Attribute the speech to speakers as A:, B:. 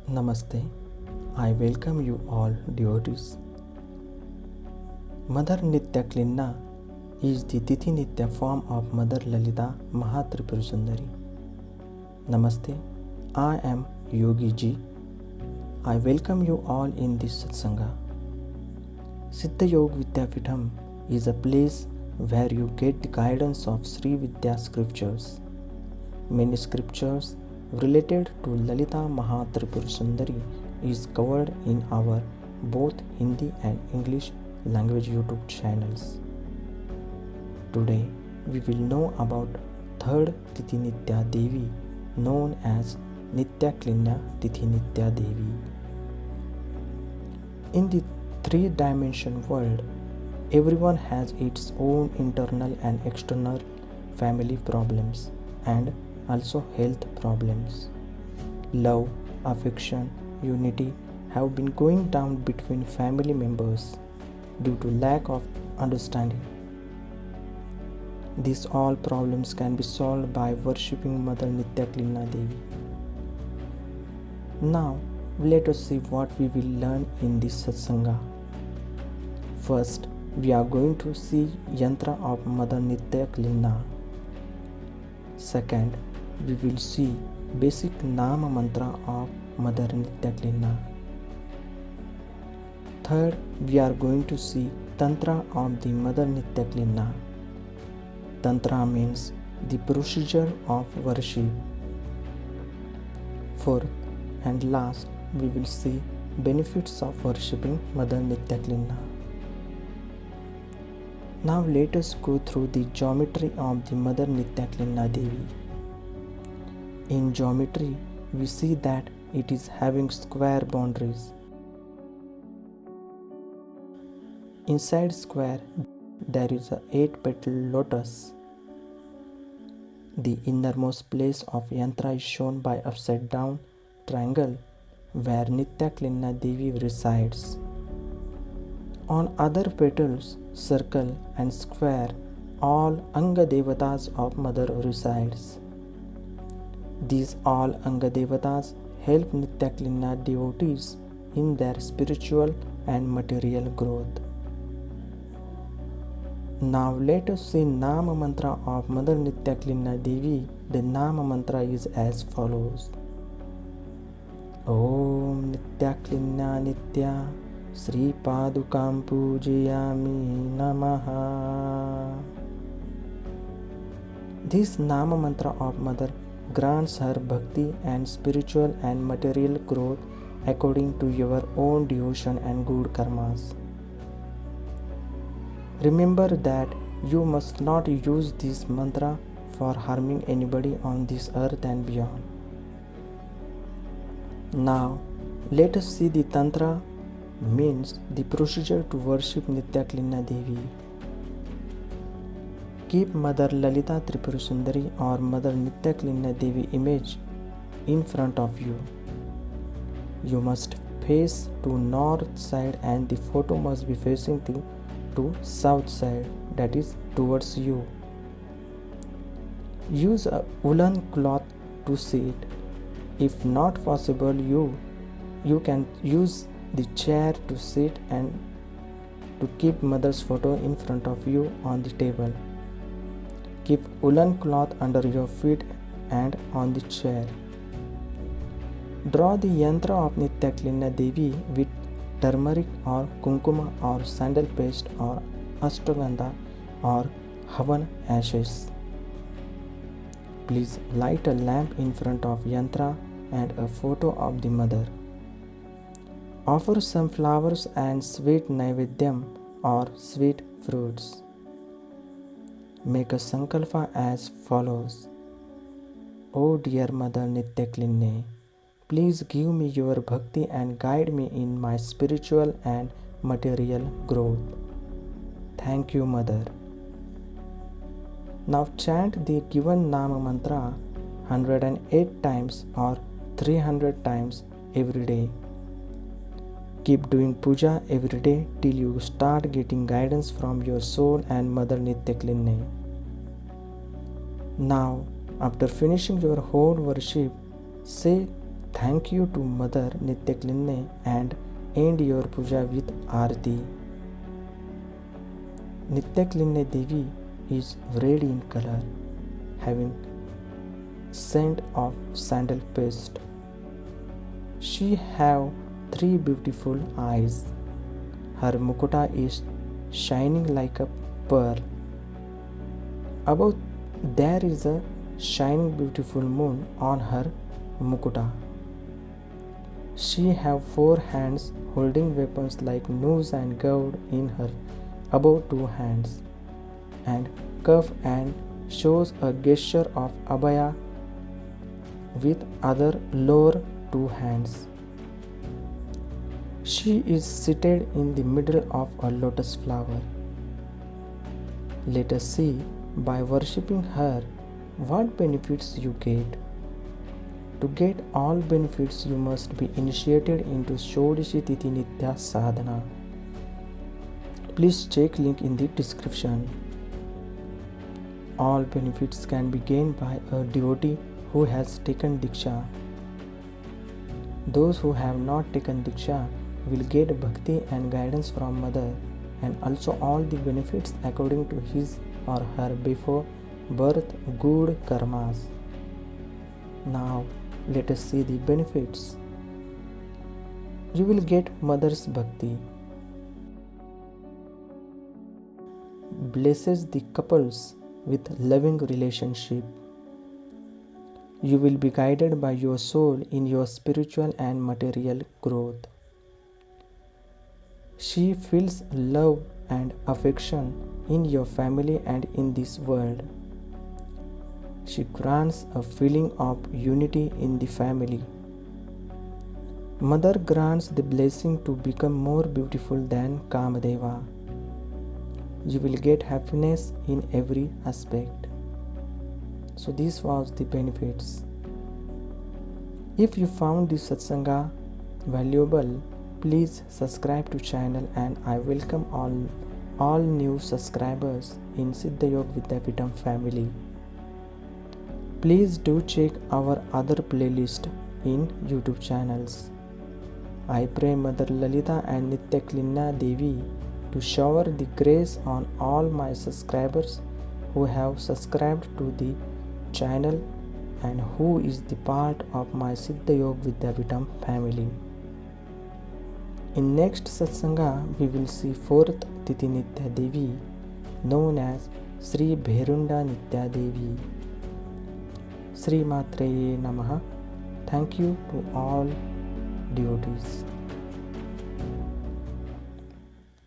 A: Namaste. I welcome you all devotees. Mother Nithyaklinna is the tithinithya form of Mother Lalita Maha Sundari. Namaste. I am Yogi Ji. I welcome you all in this satsanga. Siddha YogVidya Peetham is a place where you get the guidance of srividya scriptures. Many scriptures related to Lalita Maha Sundari is covered in our both Hindi and English language YouTube channels. Today we will know about third tithinithya devi known as Nithyaklinne Nitya devi. In the three-dimension world, everyone has its own internal and external family problems and also health problems. Love, affection, unity have been going down between family members due to lack of understanding. These all problems can be solved by worshipping Mother Nithyaklinne Devi. Now, let us see what we will learn in this satsanga. First, we are going to see yantra of Mother Nithyaklinne. Second, we will see basic Nama mantra of Mother Nithyaklinne. Third, we are going to see tantra of the Mother Nithyaklinne. Tantra means the procedure of worship. Fourth and last, we will see benefits of worshipping Mother Nithyaklinne. Now let us go through the geometry of the Mother Nithyaklinne Devi. In geometry, we see that it is having square boundaries. Inside square, there is a 8-petal lotus. The innermost place of yantra is shown by upside down triangle where Nithyaklinne Devi resides. On other petals, circle and square, all Anga Devatas of Mother resides. These all Anga Devatas help Nithyaklinne devotees in their spiritual and material growth. Now let us see Nama mantra of Mother Nithyaklinne Devi. The Nama mantra is as follows. Om Nithyaklinne Nitya Sri Padukam Pujayami Namaha. This Nama mantra of Mother grants her bhakti and spiritual and material growth according to your own devotion and good karmas. Remember that you must not use this mantra for harming anybody on this earth and beyond. Now, let us see the tantra means the procedure to worship Nithyaklinne Devi. Keep Mother Lalita Tripura Sundari or Mother Nithyaklinne Devi image in front of you. You must face to north side and the photo must be facing to south side, that is towards you. Use a woolen cloth to sit. If not possible, you can use the chair to sit and to keep Mother's photo in front of you on the table. Keep woolen cloth under your feet and on the chair. Draw the yantra of Nithyaklinne Devi with turmeric or kunkuma or sandal paste or ashwagandha or havan ashes. Please light a lamp in front of yantra and a photo of the Mother. Offer some flowers and sweet naivedyam or sweet fruits. Make a sankalpa as follows. O dear Mother Nithyaklinne, please give me your bhakti and guide me in my spiritual and material growth. Thank you, Mother. Now chant the given Nama mantra 108 times or 300 times every day. Keep doing puja every day till you start getting guidance from your soul and Mother Nithyaklinne. Now, after finishing your whole worship, say thank you to Mother Nithyaklinne and end your puja with Aarti. Nithyaklinne Devi is red in color, having scent of sandal paste. She have 3 beautiful eyes. Her mukuta is shining like a pearl. Above there is a shining beautiful moon on her mukuta. She have 4 hands holding weapons like noose and gourd in her above 2 hands, and cuff and shows a gesture of abhaya with other lower 2 hands. She is seated in the middle of a lotus flower. Let us see, by worshipping her, what benefits you get. To get all benefits, you must be initiated into tithinithya sadhana. Please check link in the description. All benefits can be gained by a devotee who has taken diksha. Those who have not taken diksha will get bhakti and guidance from Mother, and also all the benefits according to his or her before birth good karmas. Now let us see the benefits. You will get Mother's bhakti. Blesses the couples with loving relationship. You will be guided by your soul in your spiritual and material growth. She feels love and affection in your family and in this world. She grants a feeling of unity in the family. Mother grants the blessing to become more beautiful than Kamadeva. You will get happiness in every aspect. So this was the benefits. If you found this satsanga valuable, please subscribe to channel, and I welcome all new subscribers in Siddha YogVidya Peetham family. Please do check our other playlist in YouTube channels. I pray Mother Lalita and Nithyaklinne Devi to shower the grace on all my subscribers who have subscribed to the channel and who is the part of my Siddha YogVidya Peetham family. In next satsanga, we will see 4th Tithinithya Devi, known as Sri Bherunda Nitya Devi. Sri Matreye Namaha. Thank you to all devotees.